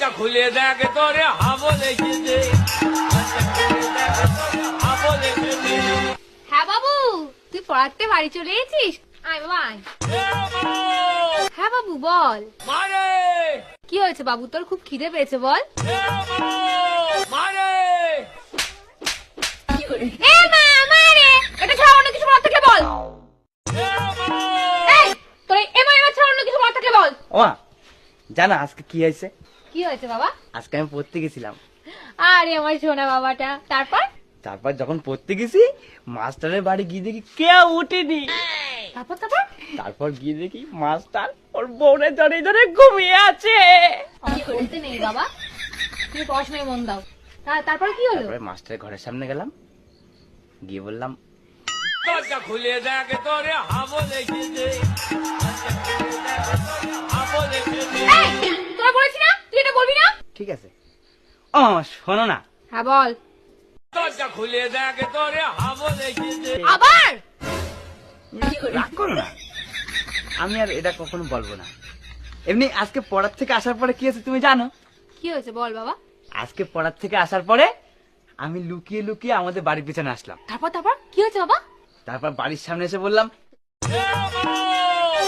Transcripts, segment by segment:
দরজা খুলে দেখ তোরে হাবো লেগেছে। হ্যাঁ বাবু, তুই পড়াতে বাড়ি চলে এসেছিস? আয় বাবা আয়। হ্যাঁ বাবু বল, মারে কি হয়েছে বাবু, তোর খুব খিদে পেয়েছে বল। মারে এ মা মারে, এটা ছাড়া অন্য কিছু বলার থাকলে বল। এই তোর এমা ছাড়া অন্য কিছু বলার থাকলে বল। ও মা, জানো আজকে কি হয়েছে? কি হয়েছে বাবা? আজকে আমি পড়তে গেছিলাম। আরে আমার সোনা বাবাটা, তারপর? তারপর যখন পড়তে গেছি, মাস্টারের বাড়ি গিয়ে দেখি কেউ উঠেনি। তারপর তারপর তারপর গিয়ে দেখি মাস্টার ওর বউরে ধরে ধরে ঘুমিয়ে আছে। আমি পড়তে নেই বাবা, তুমি পড়াশোনায় মন দাও। তারপর কি হলো? তারপরে মাস্টারের ঘরের সামনে গেলাম, গিয়ে বললাম দরজা খুলে দেখ তোরে হাবো লেগেছে। হাবো লেগেছে। এই তোরা বলেছি না তুই এটা বলবি না। ঠিক আছে। ও মামা শোনো না। হ্যাঁ বল। দরজা খুলে দেখ তোরে হাবো লেগেছে। আবার রাগ করো না, আমি আর এটা কখনো বলবো না। এমনি আজকে পড়ার থেকে আসার পরে কি হয়েছে তুমি জানো? কি হয়েছে বল বাবা। আজকে পড়ার থেকে আসার পরে আমি লুকিয়ে লুকিয়ে আমাদের বাড়ির পিছনে আসলাম। তারপর তারপর কি হয়েছে বাবা? তারপর বাড়ির সামনে এসে বললাম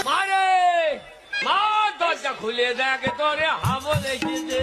মারে মা দরজা খুলে দেখ তোরে হাবো লেগেছে।